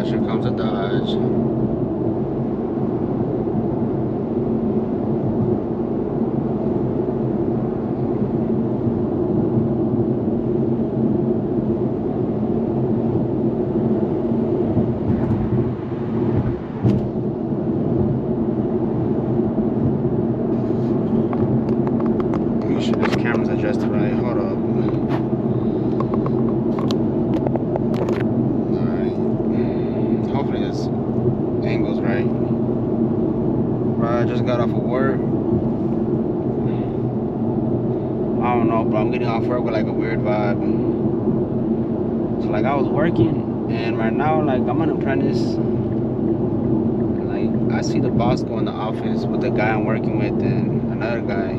gosh, here comes a Dodge. Make sure this camera's adjusted right. Hold up. Hopefully this angle's right. Bro, I just got off of work. I don't know, bro. I'm getting off work with like a weird vibe. So like I was working, and right now like I'm an apprentice. And, like I see the boss go in the office with the guy I'm working with and another guy.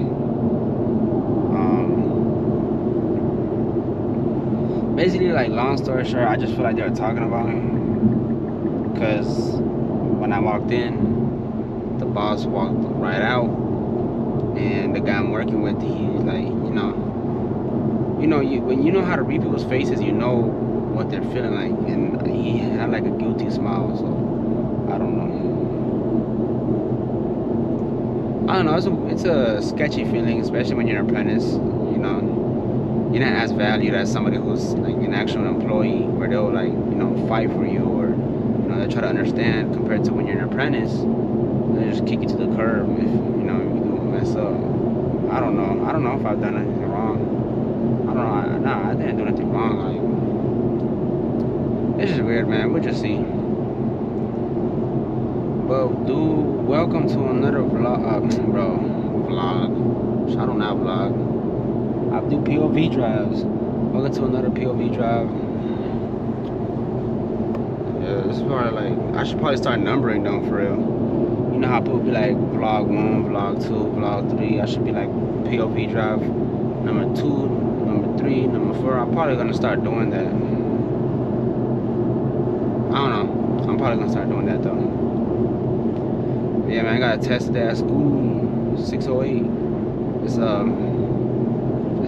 Basically, like long story short, I just feel like they were talking about me. Because when I walked in, the boss walked right out, and the guy I'm working with, he's like, when you know how to read people's faces, you know what they're feeling like, and he had like a guilty smile. So I don't know. It's a sketchy feeling, especially when you're an apprentice. You're not as valued as somebody who's like an actual employee, where they'll like fight for you, or they try to understand, compared to when you're an apprentice, they just kick you to the curb if you do mess up. I don't know if I've done anything wrong. I didn't do anything wrong. Like, it's just weird, man. We'll just see. But welcome to another vlog, vlog. I don't have vlog. I do POV drives. Welcome to another POV drive. Yeah, this is probably like, I should probably start numbering them for real. You know how people be like vlog 1, vlog 2, vlog 3. I should be like POV drive number 2, number 3, number 4. I'm probably gonna start doing that. I don't know. I'm probably gonna start doing that though. But yeah, man, I got a test today at school. 608. It's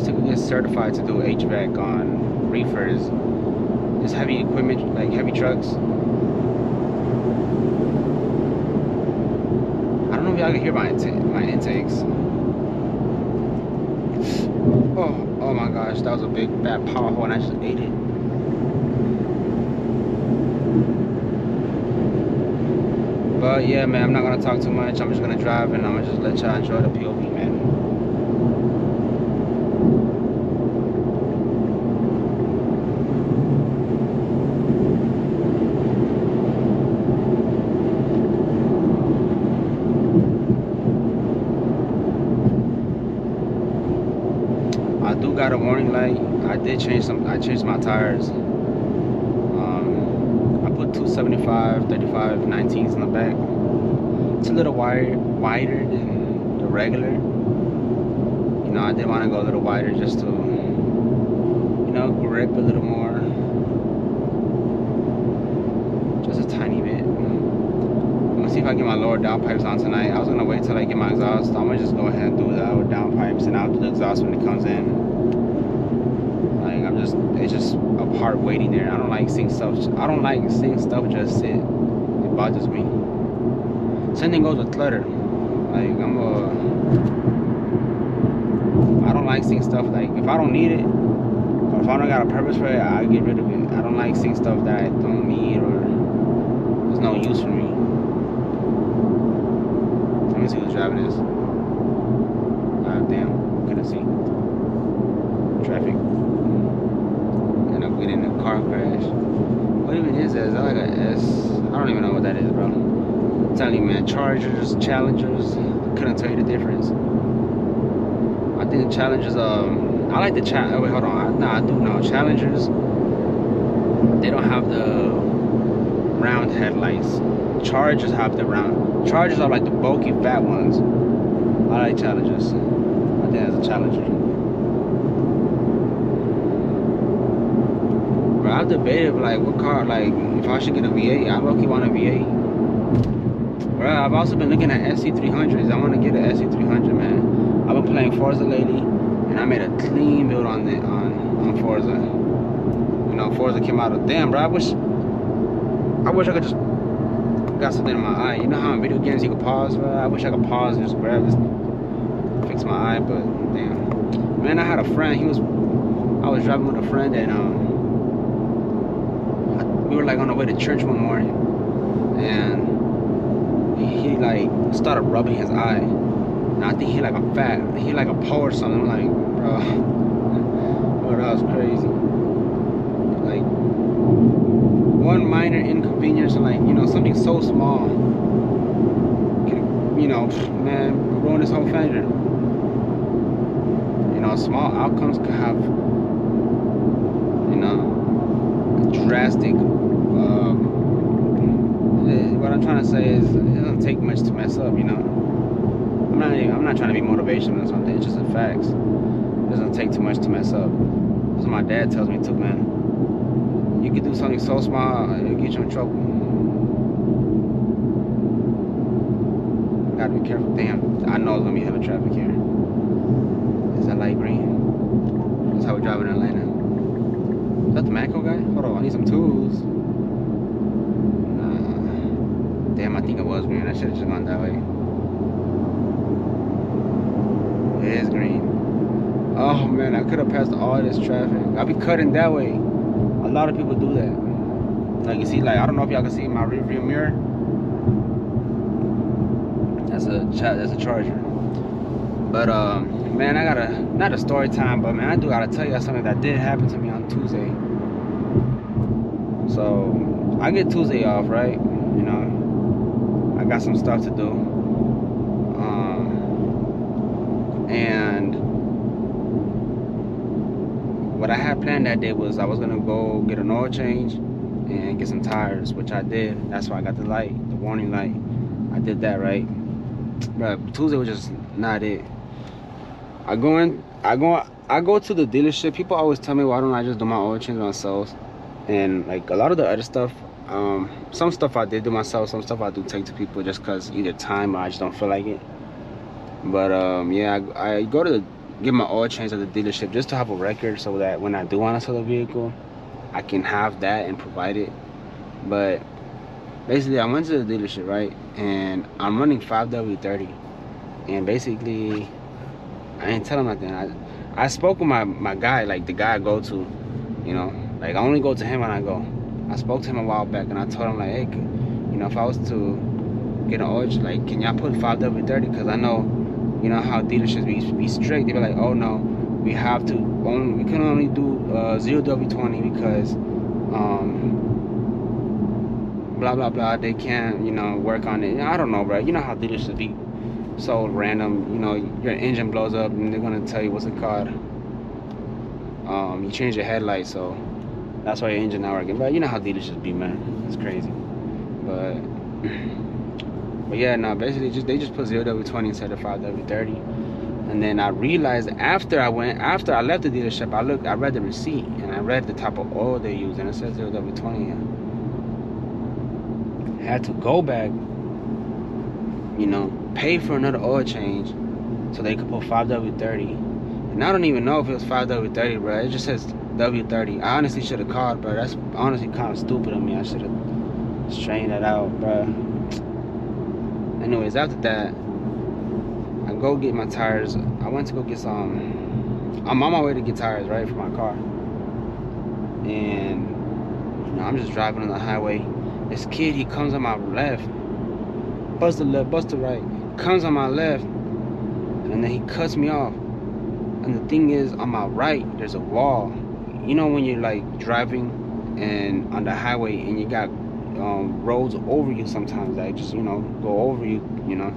to get certified to do HVAC on reefers. It's heavy equipment, like heavy trucks. I don't know if y'all can hear my intakes. Oh my gosh, that was a big fat power hole and I just ate it. But yeah, man, I'm not gonna talk too much. I'm just gonna drive and I'm gonna just let y'all enjoy the POV, man. I do got a warning light. I changed my tires. I put 275, 35, 19s in the back. It's a little wider than the regular. I did want to go a little wider just to, grip a little more. Just a tiny bit. I'm gonna see if I get my lower downpipes on tonight. I was gonna wait till I get my exhaust. I'm gonna just go ahead and do the lower downpipes, and I'll do the exhaust when it comes in. Like it's just a part waiting there. I don't like seeing stuff just sit. It bothers me. Same thing goes with clutter. Like I don't like seeing stuff, like if I don't need it, or if I don't got a purpose for it, I get rid of it. I don't like seeing stuff that I don't need or there's no use for me. Let me see who's driving this. God damn, couldn't see. Traffic. And I'm getting in a car crash. What even is that? Is that like a S? I don't even know what that is, bro. I'm telling you, man, Chargers, Challengers, couldn't tell you the difference. I think the Challengers, I like the wait, hold on. I do know. Challengers, they don't have the round headlights. Chargers have the round. Chargers are like the bulky, fat ones. I like Challengers. I think that's a Challenger. But I've debated like what car, like if I should get a V8. I low-key want a V8. Bro, I've also been looking at SC300s. I want to get an SC300, man. I've been playing Forza lately, and I made a clean build on Forza. Forza came out of damn, bro. I wish I wish I could just got something in my eye. You know how in video games you can pause, bro? I wish I could pause and just grab this, fix my eye, but damn. Man, I had a friend. I was driving with a friend, and we were like on the way to church one morning, and he like started rubbing his eye. And I think he like a pole or something. I'm like, bro, bro, that was crazy. Like one minor inconvenience, and like, you know, something so small can, you know, man, ruin his whole fender. You know, small outcomes could have, you know, drastic. What I'm trying to say is, it doesn't take much to mess up. You know, I'm not trying to be motivational or something. It's just the facts. It doesn't take too much to mess up. That's what my dad tells me too, man. You could do something so small, it'll get you in trouble. Gotta be careful. Damn, I know it's gonna be hella traffic here. Is that light green? That's how we're driving in Atlanta. Is that the Macro guy? Hold on, I need some tools. Damn, I think it was green. I should have just gone that way. It is green. Oh man, I could have passed all this traffic. I'll be cutting that way. A lot of people do that. Like, you see, like, I don't know if y'all can see my rearview mirror. That's a charger. But man, I gotta, not a story time, but man, I do gotta tell you something that did happen to me on Tuesday. So I get Tuesday off, right? You know, I got some stuff to do. And what I had planned that day was I was gonna go get an oil change and get some tires, which I did. That's why I got the light, the warning light. I did that, right? But Tuesday was just not it. I go to the dealership. People always tell me, why don't I just do my oil change myself? And like a lot of the other stuff, some stuff I did do myself, some stuff I do take to people just because either time or I just don't feel like it. But yeah, I go to get my oil change at the dealership just to have a record, so that when I do want to sell a vehicle, I can have that and provide it. But basically, I went to the dealership, right, and I'm running 5W30, and basically I ain't tell him nothing. I spoke with my guy, like the guy I go to, you know, like I only go to him when I go. I spoke to him a while back, and I told him, like, hey, you know, if I was to get an oil, like, can y'all put 5W30? Because I know, you know how dealerships be strict. They be like, oh no, we have to we can only do 0W20 because blah blah blah. They can't, you know, work on it. I don't know, bro. You know how dealerships be so random. You know, your engine blows up and they're gonna tell you what's it called. You change your headlight, so that's why your engine not working. But you know how dealerships be, man. It's crazy. But yeah, no, basically they just put 0W20 instead of 5W30. And then I realized after I left the dealership, I read the receipt, and I read the type of oil they use, and it says 0W20. I had to go back, you know, pay for another oil change so they could put 5W30. And I don't even know if it was 5W30, bro. It just says W30. I honestly should have called, bro. That's honestly kind of stupid of me. I should have straightened that out, bro. Anyways, after that, I go get my tires. I went to go get some. I'm on my way to get tires, right, for my car. And you know, I'm just driving on the highway. This kid, he comes on my left, bust the left, bust the right, comes on my left, and then he cuts me off. And the thing is, on my right, there's a wall. You know when you're like driving and on the highway and you got roads over you sometimes, that just, you know, go over you, you know.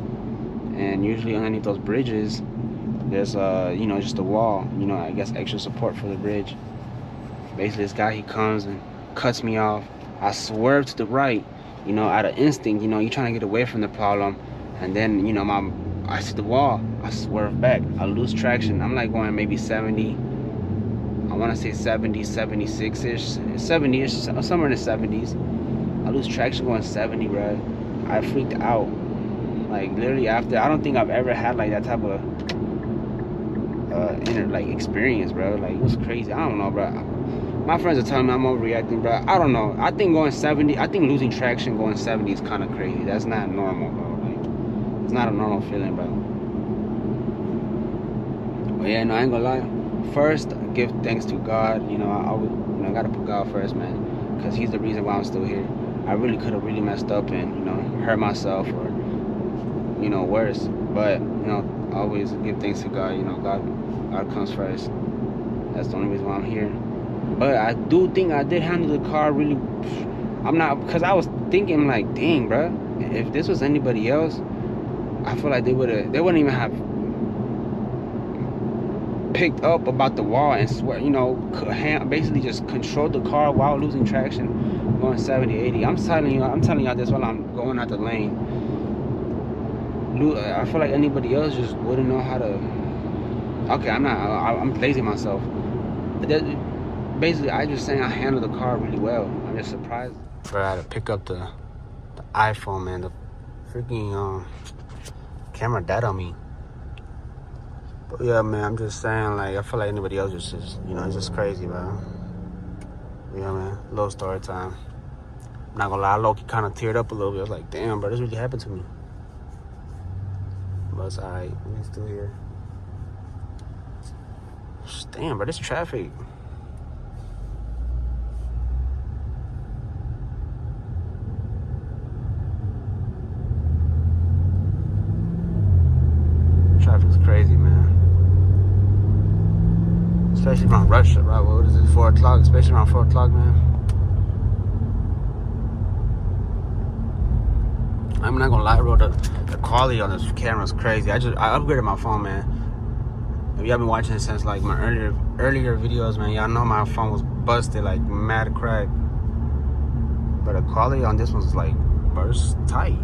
And usually underneath those bridges, there's you know, just a wall, you know, I guess extra support for the bridge. Basically, this guy, he comes and cuts me off. I swerve to the right, you know, out of instinct. You know, you're trying to get away from the problem, and then, you know, I see the wall, I swerve back, I lose traction. I'm like going maybe 70, I want to say 70, 76-ish, 70-ish, somewhere in the 70s. I lose traction going 70, bro. I freaked out. Like, literally after, I don't think I've ever had like that type of like experience, bro. Like, it was crazy. I don't know, bro. My friends are telling me I'm overreacting, bro. I don't know. I think going 70, I think losing traction going 70 is kind of crazy. That's not normal, bro. Like, it's not a normal feeling, bro. But yeah, no, I ain't gonna lie. First, give thanks to God. You know, I gotta put God first, man, because He's the reason why I'm still here. I really could have really messed up and, you know, hurt myself or, you know, worse. But, you know, always give thanks to God. You know, God comes first. That's the only reason why I'm here. But I do think I did handle the car really. I'm not, because I was thinking like, dang, bro, if this was anybody else, I feel like they wouldn't even have picked up about the wall and swear, you know, basically just controlled the car while losing traction, going 70, 80. I'm telling y'all this while I'm going out the lane. I feel like anybody else just wouldn't know how to. Okay, I'm blazing myself. Basically, I just saying I handled the car really well. I'm just surprised. Bro, I had to pick up the iPhone, man. The freaking camera died on me. But yeah, man, I'm just saying, like, I feel like anybody else is just, you know, it's just crazy, bro. Yeah, man, little story time. I'm not gonna lie, Loki kind of teared up a little bit. I was like, damn, bro, this really happened to me. But it's alright, we're still here. Damn, bro, this traffic. Traffic's crazy, man. Especially around rush hour, what is it, 4 o'clock? Especially around 4 o'clock, man. I'm not gonna lie, bro, the quality on this camera is crazy. I upgraded my phone, man. If y'all been watching it since like my earlier videos, man, y'all know my phone was busted, like mad crack. But the quality on this one's like, bro, it's tight.